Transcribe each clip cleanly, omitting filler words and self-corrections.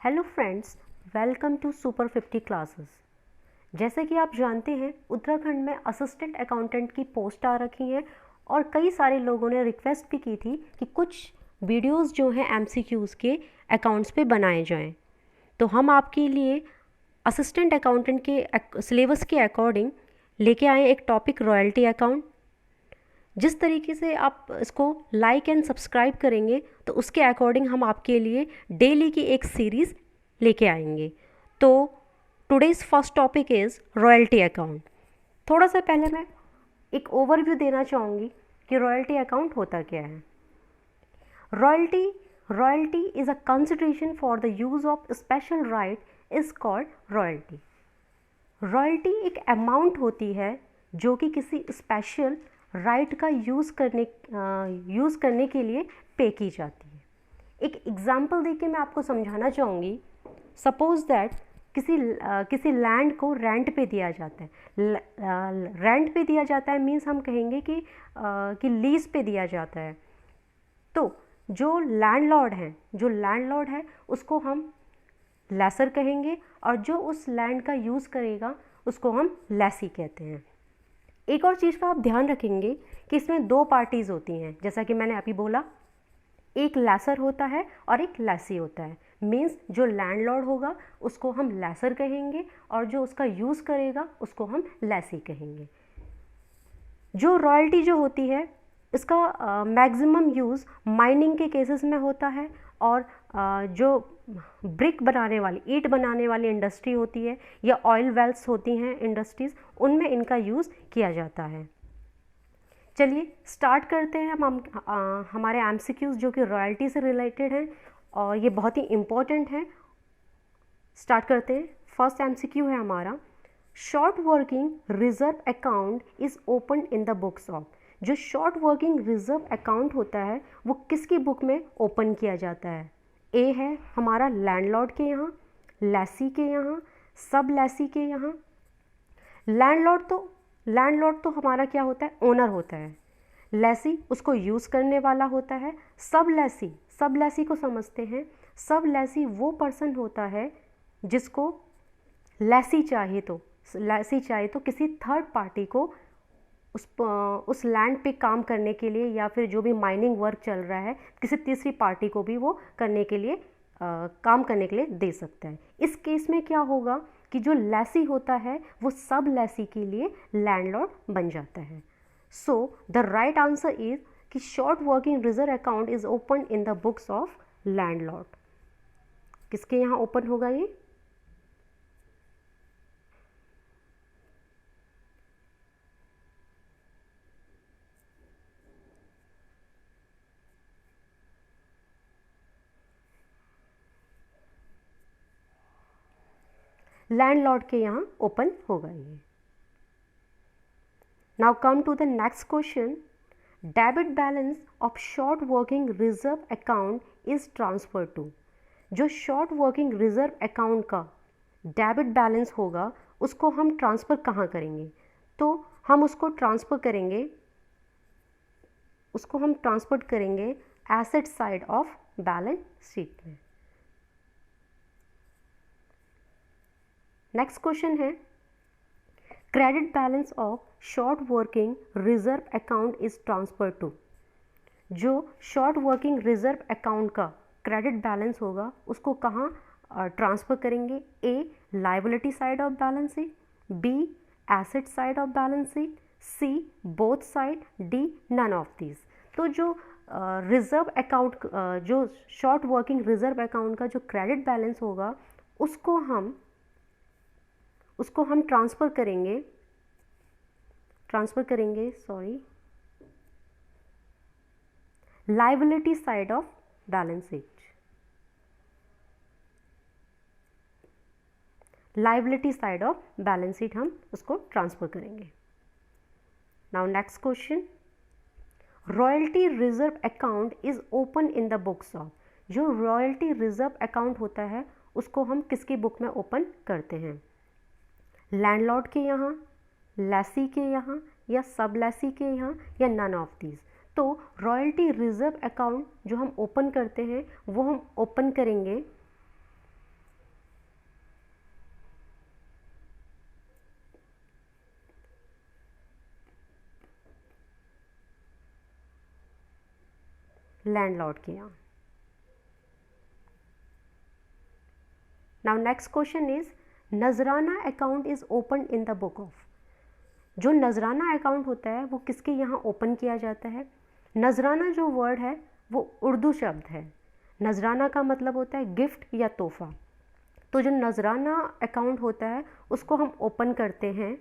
Hello friends, welcome to super 50 classes. जैसे कि आप जानते हैं, उत्तराखंड में असिस्टेंट अकाउंटेंट की पोस्ट आ रखी है और कई सारे लोगों ने रिक्वेस्ट भी की थी कि कुछ वीडियोस जो हैं एमसीक्यूज़ के अकाउंट्स पे बनाए जाएं। तो हम आपके लिए असिस्टेंट अकाउंटेंट के सिलेबस के अकॉर्डिंग लेके आए एक टॉपिक रॉयल्टी अकाउंट। जिस तरीके से आप इसको लाइक एंड सब्सक्राइब करेंगे तो उसके अकॉर्डिंग हम आपके लिए डेली की एक सीरीज़ लेके आएंगे। तो today's first topic is royalty account. थोड़ा सा पहले मैं एक ओवरव्यू देना चाहूँगी कि रॉयल्टी अकाउंट होता क्या है। Royalty is a consideration for the use of special right is called royalty. Royalty एक अमाउंट होती है जो कि किसी स्पेशल राइट का यूज़ करने के लिए पे की जाती है। एक एग्जांपल देके मैं आपको समझाना चाहूँगी। सपोज़ दैट किसी लैंड को रेंट पे दिया जाता है। रेंट पे दिया जाता है मीन्स हम कहेंगे कि लीज पे दिया जाता है। तो जो लैंडलॉर्ड है उसको हम लेसर कहेंगे और जो उस लैंड का यूज़ करेगा उसको हम लेसी कहते हैं। एक और चीज़ का आप ध्यान रखेंगे कि इसमें दो पार्टीज़ होती हैं, जैसा कि मैंने अभी बोला, एक लेसर होता है और एक लेसी होता है। मीन्स जो लैंडलॉर्ड होगा उसको हम लेसर कहेंगे और जो उसका यूज़ करेगा उसको हम लेसी कहेंगे। जो रॉयल्टी जो होती है इसका मैक्सिमम यूज़ माइनिंग के केसेस में होता है और जो ब्रिक बनाने वाली ईंट बनाने वाली इंडस्ट्री होती है या ऑयल वेल्स होती हैं इंडस्ट्रीज़, उनमें इनका यूज़ किया जाता है। चलिए स्टार्ट करते हैं हम हमारे एमसीक्यूज़ जो कि रॉयल्टी से रिलेटेड हैं और ये बहुत ही इम्पोर्टेंट है। स्टार्ट करते हैं। फर्स्ट एमसीक्यू है हमारा, short working reserve account is open in the books of. जो शॉर्ट वर्किंग रिजर्व अकाउंट होता है वो किसकी बुक में ओपन किया जाता है? ए है हमारा लैंडलॉर्ड के यहाँ, लेसी के यहाँ, सब लेसी के यहाँ। लैंडलॉर्ड तो हमारा क्या होता है? ओनर होता है। लेसी उसको यूज़ करने वाला होता है। सब लेसी को समझते हैं। सब लेसी वो पर्सन होता है जिसको लेसी चाहिए तो किसी थर्ड पार्टी को उस लैंड पे काम करने के लिए या फिर जो भी माइनिंग वर्क चल रहा है किसी तीसरी पार्टी को भी वो काम करने के लिए दे सकता है। इस केस में क्या होगा कि जो लेसी होता है वो सब लेसी के लिए लैंडलॉर्ड बन जाता है। So the right answer is कि short working reserve account is open in the books of landlord. किसके यहाँ ओपन होगा ये? लैंडलॉर्ड के यहाँ ओपन होगा ये। Now come to the next question. Debit balance of short working reserve account is transfer to. जो शॉर्ट वर्किंग रिजर्व अकाउंट का डेबिट बैलेंस होगा उसको हम ट्रांसफ़र कहाँ करेंगे? तो हम उसको ट्रांसफ़र करेंगे asset side of balance sheet में। नेक्स्ट क्वेश्चन है, credit balance of short working reserve account is transfer to. जो शॉर्ट वर्किंग रिजर्व अकाउंट का क्रेडिट बैलेंस होगा उसको कहाँ ट्रांसफ़र करेंगे? A liability side of balance sheet, B asset side of balance sheet, C both side, D none of these. तो जो reserve account जो short working reserve account का जो क्रेडिट बैलेंस होगा उसको हम ट्रांसफ़र करेंगे liability side of balance sheet. Liability side of balance sheet हम उसको ट्रांसफ़र करेंगे। Now next question, royalty reserve account is open in the books of. जो रॉयल्टी रिजर्व अकाउंट होता है उसको हम किसकी बुक में ओपन करते हैं? लैंडलॉर्ड के यहाँ, लेसी के यहाँ या सब लेसी के यहाँ या नन ऑफ दीज। तो रॉयल्टी रिजर्व अकाउंट जो हम ओपन करते हैं वो हम ओपन करेंगे लैंडलॉर्ड के यहाँ। नाउ नेक्स्ट क्वेश्चन इज नजराना account is open in the book of. जो नजराना अकाउंट होता है वो किसके यहाँ ओपन किया जाता है? नजराना जो वर्ड है वो उर्दू शब्द है। नजराना का मतलब होता है गिफ्ट या तोहफा। तो जो नजराना अकाउंट होता है उसको हम ओपन करते हैं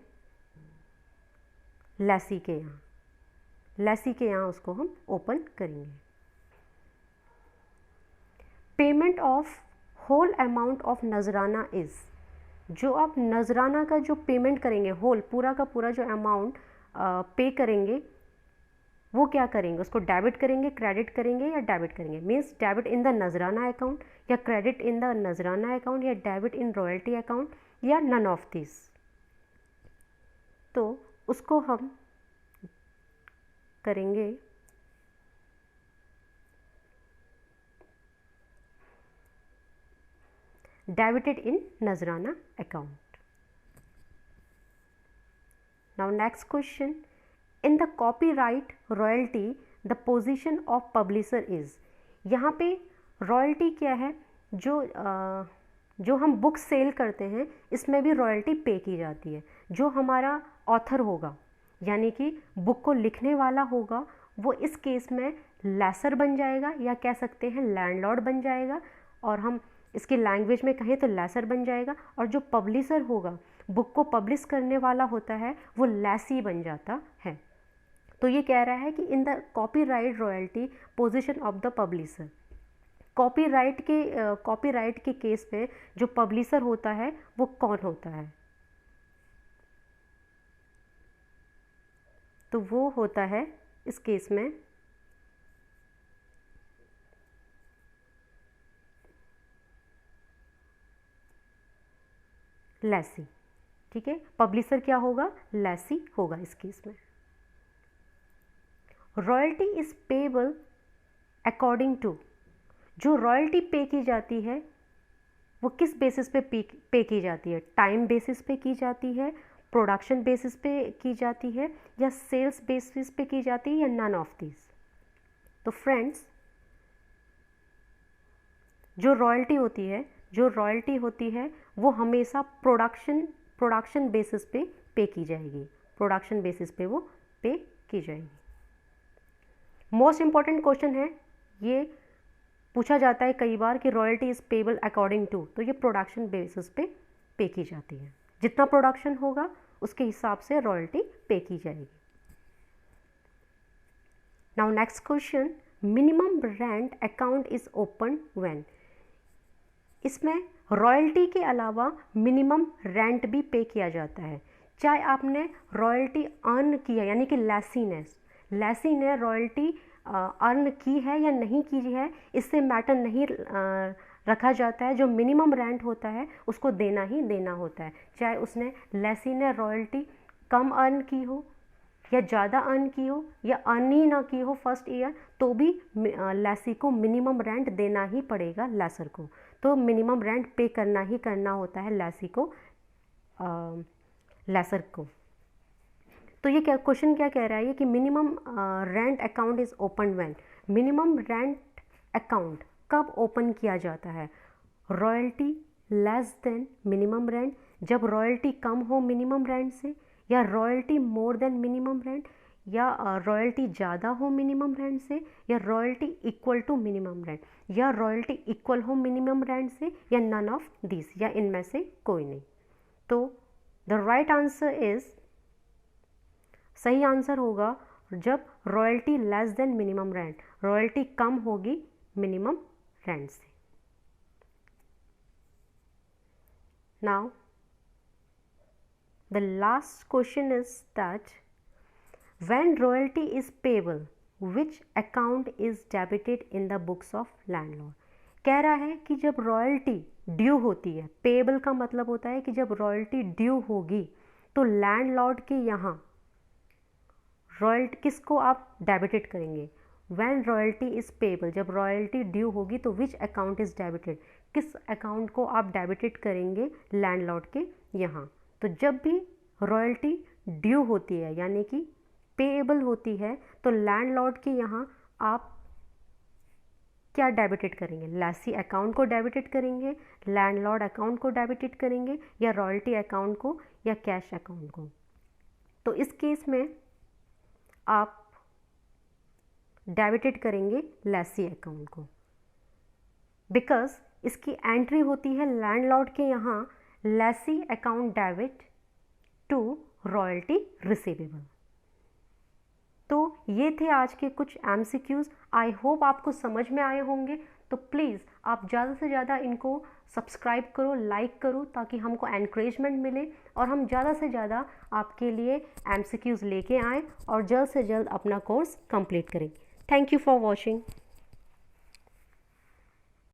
लैसी के यहाँ। लैसी के यहाँ उसको हम ओपन करेंगे। Payment of whole amount of नजराना इज़, जो आप नजराना का जो पेमेंट करेंगे, होल पूरा का पूरा जो अमाउंट पे करेंगे वो क्या करेंगे? उसको डेबिट करेंगे, क्रेडिट करेंगे या डेबिट करेंगे? मीन्स डेबिट इन द नजराना अकाउंट या क्रेडिट इन द नजराना अकाउंट या डेबिट इन रॉयल्टी अकाउंट या नन ऑफ दिस। तो उसको हम करेंगे डेबिटेड इन नजराना account. Now next question, in the copyright royalty the position of publisher is. यहाँ पे रॉयल्टी क्या है? जो हम बुक सेल करते हैं इसमें भी रॉयल्टी पे की जाती है। जो हमारा ऑथर होगा यानी कि बुक को लिखने वाला होगा वो इस केस में लेसर बन जाएगा या कह सकते हैं लैंडलॉर्ड बन जाएगा, और हम इसकी लैंग्वेज में कहें तो लेसर बन जाएगा। और जो पब्लिशर होगा, बुक को पब्लिश करने वाला होता है, वो लेसी बन जाता है। तो ये कह रहा है कि in the copyright royalty position of the publisher. Copyright के केस में जो पब्लिशर होता है वो कौन होता है? तो वो होता है इस केस में लेसी। ठीक है, पब्लिशर क्या होगा? लेसी होगा इस केस में। Royalty is payable according to, जो रॉयल्टी पे की जाती है वो किस बेसिस पे पे की जाती है? टाइम बेसिस पे की जाती है, प्रोडक्शन बेसिस पे की जाती है, या सेल्स बेसिस पे की जाती है, या नन ऑफ दिस। तो फ्रेंड्स, जो रॉयल्टी होती है वो हमेशा प्रोडक्शन बेसिस पे की जाएगी। प्रोडक्शन बेसिस पे वो पे की जाएगी। मोस्ट इंपॉर्टेंट क्वेश्चन है, ये पूछा जाता है कई बार कि royalty is payable according to, तो ये प्रोडक्शन बेसिस पे की जाती है। जितना प्रोडक्शन होगा उसके हिसाब से रॉयल्टी पे की जाएगी। Now next question, minimum rent account is open when. इसमें रॉयल्टी के अलावा मिनिमम रेंट भी पे किया जाता है। चाहे आपने रॉयल्टी अर्न किया, यानी कि लेसी ने रॉयल्टी अर्न की है या नहीं की है, इससे मैटर नहीं रखा जाता है। जो मिनिमम रेंट होता है उसको देना ही देना होता है। चाहे लेसी ने रॉयल्टी कम अर्न की हो या ज़्यादा अर्न की हो या अर्न ही ना की हो फर्स्ट ईयर, तो भी लेसी को मिनिमम रेंट देना ही पड़ेगा लेसर को। तो मिनिमम रेंट पे करना ही करना होता है लेसी को लेसर को। तो ये क्वेश्चन क्या कह रहा है कि minimum rent account is open when. Minimum rent account कब ओपन किया जाता है? Royalty less than minimum rent, जब रॉयल्टी कम हो मिनिमम रेंट से, या royalty more than minimum rent, या रॉयल्टी ज़्यादा हो मिनिमम रेंट से, या royalty equal to minimum rent, या रॉयल्टी इक्वल हो मिनिमम रेंट से, या नन ऑफ दिस, या इनमें से कोई नहीं। तो द राइट आंसर इज, सही आंसर होगा जब royalty less than minimum rent, royalty कम होगी मिनिमम रेंट से। Now the last question is that when royalty is payable which account is debited in the books of landlord. कह रहा है कि जब रॉयल्टी ड्यू होती है, पेबल का मतलब होता है कि जब रॉयल्टी ड्यू होगी तो लैंडलॉर्ड के यहाँ रॉयल्टी किसको आप डेबिटेड करेंगे? व्हेन रॉयल्टी इज पेबल, जब रॉयल्टी ड्यू होगी तो विच अकाउंट इज डेबिटेड, किस अकाउंट को आप डेबिटेड करेंगे लैंडलॉर्ड के यहाँ। तो जब भी रॉयल्टी ड्यू होती है यानी कि पेएबल होती है तो लैंडलॉर्ड के यहाँ आप क्या डेबिटेड करेंगे, लेसी अकाउंट को डेबिटेड करेंगे, लैंडलॉर्ड अकाउंट को डेबिटेड करेंगे, या रॉयल्टी अकाउंट को, या कैश अकाउंट को। तो इस केस में आप डेबिटेड करेंगे लेसी अकाउंट को, बिकॉज इसकी एंट्री होती है लैंडलॉर्ड के यहाँ lessee account debit to royalty receivable. तो ये थे आज के कुछ MCQs। आई होप आपको समझ में आए होंगे। तो प्लीज़ आप ज़्यादा से ज़्यादा इनको सब्सक्राइब करो, लाइक करो, ताकि हमको एनकरेजमेंट मिले और हम ज़्यादा से ज़्यादा आपके लिए MCQs लेके आएँ और जल्द से जल्द अपना कोर्स कंप्लीट करें। Thank you for watching.